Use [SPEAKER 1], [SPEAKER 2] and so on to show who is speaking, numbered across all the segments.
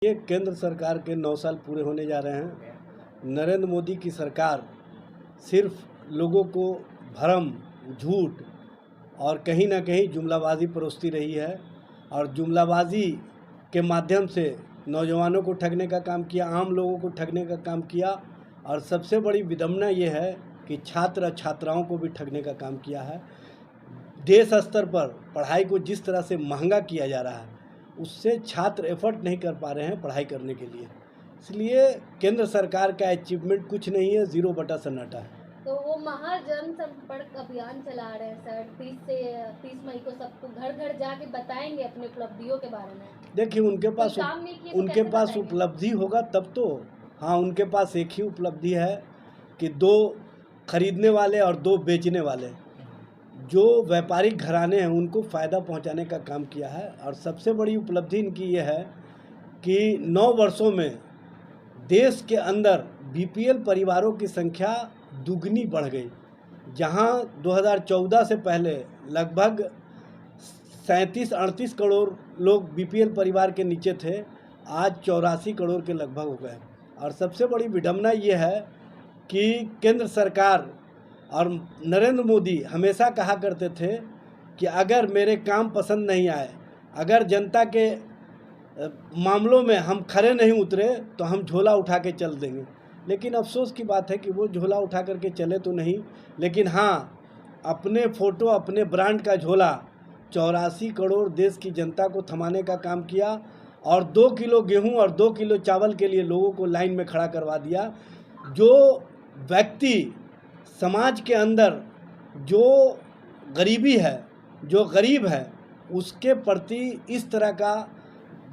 [SPEAKER 1] ये केंद्र सरकार के 9 साल पूरे होने जा रहे हैं। नरेंद्र मोदी की सरकार सिर्फ लोगों को भ्रम, झूठ और कहीं ना कहीं जुमलाबाजी परोसती रही है और जुमलाबाजी के माध्यम से नौजवानों को ठगने का काम किया, आम लोगों को ठगने का काम किया और सबसे बड़ी विडंबना ये है कि छात्र छात्राओं को भी ठगने का काम किया है। देश स्तर पर पढ़ाई को जिस तरह से महंगा किया जा रहा है उससे छात्र एफर्ट नहीं कर पा रहे हैं पढ़ाई करने के लिए। इसलिए केंद्र सरकार का अचीवमेंट कुछ नहीं है, 0 बटा सन्नाटा है।
[SPEAKER 2] तो वो महाजन संपर्क अभियान चला रहे हैं सर, 30 मई को सबको घर घर जाके बताएंगे अपने उपलब्धियों के बारे में।
[SPEAKER 1] देखिए उनके पास उपलब्धि होगा तब तो। हाँ, उनके पास एक ही उपलब्धि है कि 2 खरीदने वाले और 2 बेचने वाले जो व्यापारिक घराने हैं उनको फ़ायदा पहुंचाने का काम किया है। और सबसे बड़ी उपलब्धि इनकी ये है कि 9 वर्षों में देश के अंदर बीपीएल परिवारों की संख्या दुगनी बढ़ गई। जहां 2014 से पहले लगभग 37-38 करोड़ लोग बीपीएल परिवार के नीचे थे, आज 84 करोड़ के लगभग हो गए। और सबसे बड़ी विडंबना ये है कि केंद्र सरकार और नरेंद्र मोदी हमेशा कहा करते थे कि अगर मेरे काम पसंद नहीं आए, अगर जनता के मामलों में हम खरे नहीं उतरे तो हम झोला उठा के चल देंगे। लेकिन अफसोस की बात है कि वो झोला उठा करके चले तो नहीं, लेकिन हाँ अपने फ़ोटो, अपने ब्रांड का झोला 84 करोड़ देश की जनता को थमाने का काम किया और 2 किलो गेहूं और 2 किलो चावल के लिए लोगों को लाइन में खड़ा करवा दिया। जो व्यक्ति समाज के अंदर जो गरीबी है, जो गरीब है, उसके प्रति इस तरह का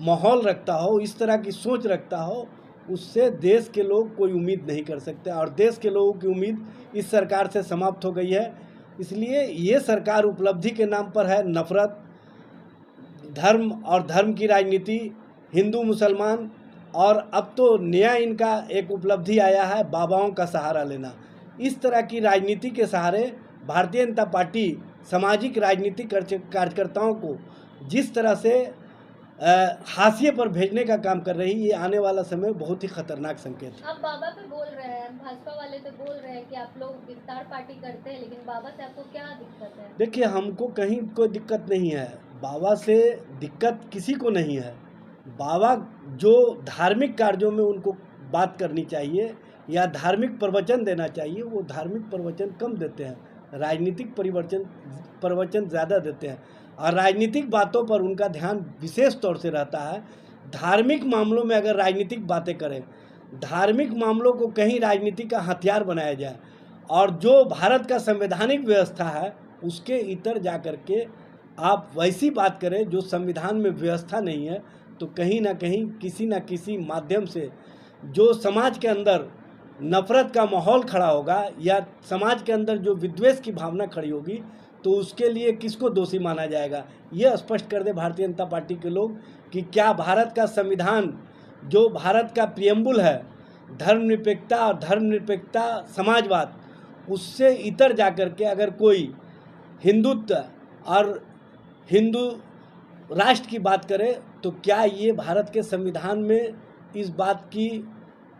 [SPEAKER 1] माहौल रखता हो, इस तरह की सोच रखता हो, उससे देश के लोग कोई उम्मीद नहीं कर सकते। और देश के लोगों की उम्मीद इस सरकार से समाप्त हो गई है। इसलिए ये सरकार उपलब्धि के नाम पर है नफरत, धर्म और धर्म की राजनीति, हिंदू मुसलमान, और अब तो नया इनका एक उपलब्धि आया है बाबाओं का सहारा लेना। इस तरह की राजनीति के सहारे भारतीय जनता पार्टी सामाजिक राजनीतिक कार्यकर्ताओं को जिस तरह से हाशिए पर भेजने का काम कर रही है, ये आने वाला समय बहुत ही खतरनाक संकेत है।
[SPEAKER 2] आप बाबा पे बोल रहे हैं, भाजपा वाले तो बोल रहे हैं कि आप लोग विस्तार पार्टी करते हैं, लेकिन बाबा से आपको क्या दिक्कत है?
[SPEAKER 1] देखिए, हमको कहीं कोई दिक्कत नहीं है, बाबा से दिक्कत किसी को नहीं है। बाबा जो धार्मिक कार्यों में उनको बात करनी चाहिए या धार्मिक प्रवचन देना चाहिए, वो धार्मिक प्रवचन कम देते हैं, राजनीतिक प्रवचन ज़्यादा देते हैं और राजनीतिक बातों पर उनका ध्यान विशेष तौर से रहता है। धार्मिक मामलों में अगर राजनीतिक बातें करें, धार्मिक मामलों को कहीं राजनीति का हथियार बनाया जाए और जो भारत का संवैधानिक व्यवस्था है उसके इतर जा कर के आप वैसी बात करें जो संविधान में व्यवस्था नहीं है, तो कहीं ना कहीं किसी न किसी माध्यम से जो समाज के अंदर नफरत का माहौल खड़ा होगा या समाज के अंदर जो विद्वेष की भावना खड़ी होगी, तो उसके लिए किसको दोषी माना जाएगा। ये स्पष्ट कर दे भारतीय जनता पार्टी के लोग कि क्या भारत का संविधान, जो भारत का प्रियम्बुल है, धर्मनिरपेक्षता और धर्मनिरपेक्षता समाजवाद, उससे इतर जा कर के अगर कोई हिंदुत्व और हिंदू राष्ट्र की बात करे तो क्या ये भारत के संविधान में इस बात की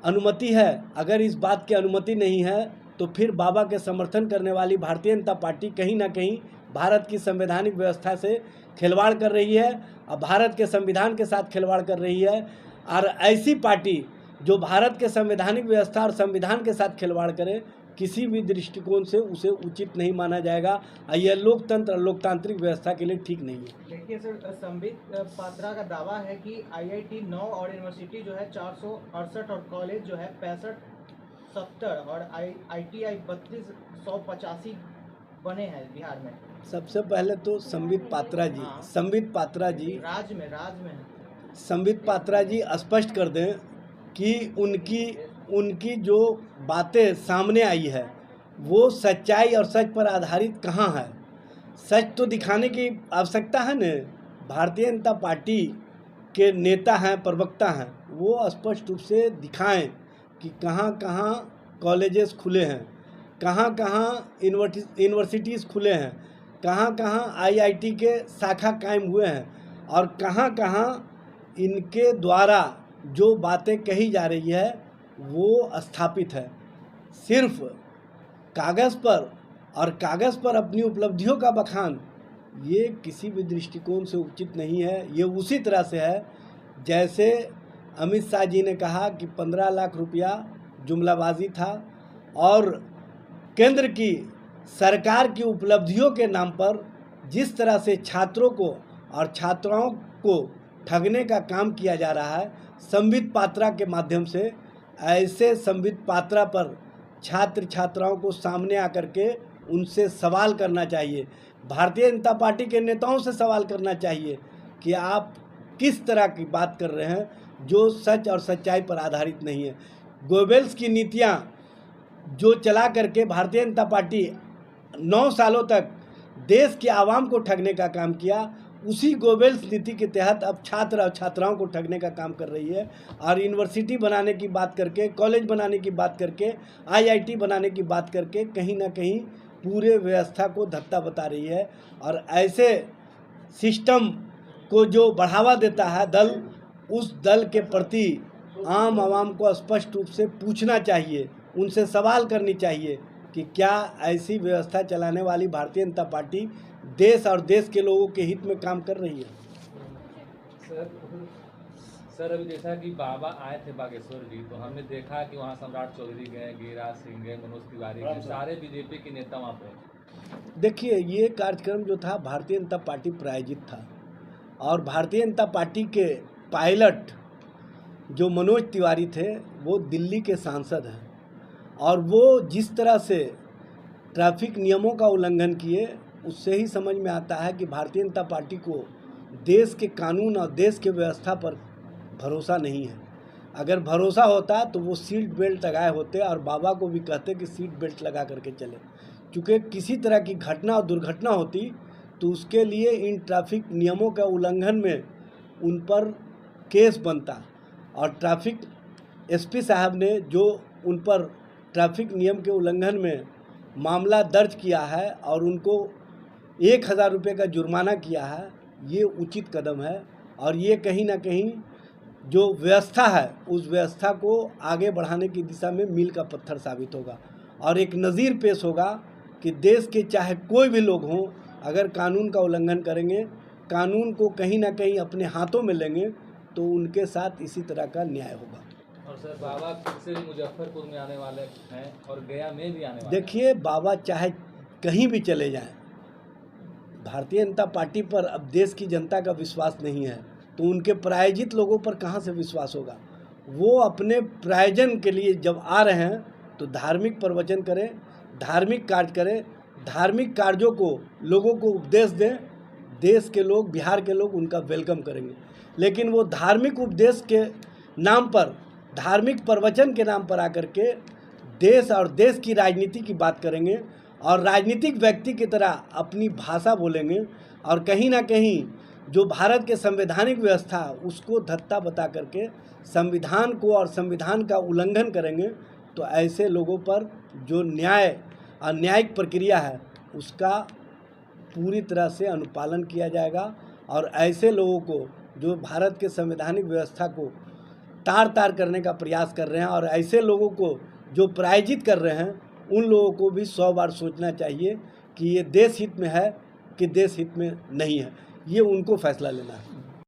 [SPEAKER 1] अनुमति है? अगर इस बात की अनुमति नहीं है तो फिर बाबा के समर्थन करने वाली भारतीय जनता पार्टी कहीं ना कहीं भारत की संवैधानिक व्यवस्था से खिलवाड़ कर रही है और भारत के संविधान के साथ खिलवाड़ कर रही है। और ऐसी पार्टी जो भारत के संवैधानिक व्यवस्था और संविधान के साथ खिलवाड़ करे, किसी भी दृष्टिकोण से उसे उचित नहीं माना जाएगा और यह लोकतंत्र, लोकतांत्रिक व्यवस्था के लिए ठीक नहीं है।
[SPEAKER 3] देखिए सर, संबित पात्रा का दावा है कि IIT 9 और यूनिवर्सिटी जो है 468 और कॉलेज जो है 65-70 और ITI 3285 बने हैं बिहार में।
[SPEAKER 1] सबसे पहले तो संबित पात्रा जी
[SPEAKER 3] राज्य में
[SPEAKER 1] संबित पात्रा जी स्पष्ट कर दें कि उनकी जो बातें सामने आई है वो सच्चाई और सच पर आधारित कहाँ है। सच तो दिखाने की आवश्यकता है न। भारतीय जनता पार्टी के नेता हैं, प्रवक्ता हैं, वो स्पष्ट रूप से दिखाएं कि कहाँ कहाँ कॉलेजेस खुले हैं, कहाँ कहाँ यूनिवर्सिटीज़ खुले हैं, कहाँ कहाँ IIT के शाखा कायम हुए हैं और कहाँ कहाँ इनके द्वारा जो बातें कही जा रही है वो स्थापित है। सिर्फ कागज़ पर और कागज़ पर अपनी उपलब्धियों का बखान ये किसी भी दृष्टिकोण से उचित नहीं है। ये उसी तरह से है जैसे अमित शाह जी ने कहा कि 15 लाख रुपया जुमलाबाजी था, और केंद्र की सरकार की उपलब्धियों के नाम पर जिस तरह से छात्रों को और छात्राओं को ठगने का काम किया जा रहा है संबित पात्रा के माध्यम से, ऐसे संबित पात्रा पर छात्र छात्राओं को सामने आकर के उनसे सवाल करना चाहिए। भारतीय जनता पार्टी के नेताओं से सवाल करना चाहिए कि आप किस तरह की बात कर रहे हैं जो सच और सच्चाई पर आधारित नहीं है। गोबेल्स की नीतियां जो चला करके भारतीय जनता पार्टी 9 सालों तक देश के आवाम को ठगने का काम किया, उसी गोबेल्स नीति के तहत अब छात्र और छात्राओं को ठगने का काम कर रही है और यूनिवर्सिटी बनाने की बात करके, कॉलेज बनाने की बात करके, आईआईटी बनाने की बात करके कहीं ना कहीं पूरे व्यवस्था को धत्ता बता रही है। और ऐसे सिस्टम को जो बढ़ावा देता है दल, उस दल के प्रति आम आवाम को स्पष्ट रूप से पूछना चाहिए, उनसे सवाल करनी चाहिए कि क्या ऐसी व्यवस्था चलाने वाली भारतीय जनता पार्टी देश और देश के लोगों के हित में काम कर रही है।
[SPEAKER 4] सर अभी जैसा कि बाबा आए थे बागेश्वर जी, तो हमने देखा कि वहाँ सम्राट चौधरी गए, गिरिराज सिंह गए, मनोज तिवारी गए, सारे बीजेपी के नेता वहाँ पहुँचे।
[SPEAKER 1] देखिए, ये कार्यक्रम जो था भारतीय जनता पार्टी प्रायोजित था और भारतीय जनता पार्टी के पायलट जो मनोज तिवारी थे वो दिल्ली के सांसद हैं, और वो जिस तरह से ट्रैफिक नियमों का उल्लंघन किए उससे ही समझ में आता है कि भारतीय जनता पार्टी को देश के कानून और देश के व्यवस्था पर भरोसा नहीं है। अगर भरोसा होता तो वो सीट बेल्ट लगाए होते और बाबा को भी कहते कि सीट बेल्ट लगा करके चले। चूँकि किसी तरह की घटना और दुर्घटना होती तो उसके लिए इन ट्रैफिक नियमों का उल्लंघन में उन पर केस बनता, और ट्रैफिक एसपी साहब ने जो उन पर ट्रैफिक नियम के उल्लंघन में मामला दर्ज किया है और उनको 1000 रुपये का जुर्माना किया है, ये उचित कदम है। और ये कहीं ना कहीं जो व्यवस्था है उस व्यवस्था को आगे बढ़ाने की दिशा में मील का पत्थर साबित होगा और एक नज़ीर पेश होगा कि देश के चाहे कोई भी लोग हों, अगर कानून का उल्लंघन करेंगे, कानून को कहीं ना कहीं अपने हाथों में लेंगे तो उनके साथ इसी तरह का न्याय होगा।
[SPEAKER 4] और सर बाबा फिर से मुजफ्फरपुर में आने वाले हैं और गया में भी आने वाले।
[SPEAKER 1] देखिए, बाबा चाहे कहीं भी चले जाएं, भारतीय जनता पार्टी पर अब देश की जनता का विश्वास नहीं है तो उनके प्रायोजित लोगों पर कहां से विश्वास होगा। वो अपने प्रायोजन के लिए जब आ रहे हैं तो धार्मिक प्रवचन करें, धार्मिक कार्य करें, धार्मिक कार्यों को लोगों को उपदेश दें। देश के लोग, बिहार के लोग उनका वेलकम करेंगे। लेकिन वो धार्मिक उपदेश के नाम पर, धार्मिक प्रवचन के नाम पर आकर के देश और देश की राजनीति की बात करेंगे और राजनीतिक व्यक्ति की तरह अपनी भाषा बोलेंगे और कहीं ना कहीं जो भारत के संवैधानिक व्यवस्था उसको धत्ता बता करके संविधान को और संविधान का उल्लंघन करेंगे तो ऐसे लोगों पर जो न्याय और न्यायिक प्रक्रिया है उसका पूरी तरह से अनुपालन किया जाएगा। और ऐसे लोगों को जो भारत के संवैधानिक व्यवस्था को तार तार करने का प्रयास कर रहे हैं और ऐसे लोगों को जो प्रायोजित कर रहे हैं उन लोगों को भी 100 बार सोचना चाहिए कि ये देश हित में है कि देश हित में नहीं है। ये उनको फैसला लेना है।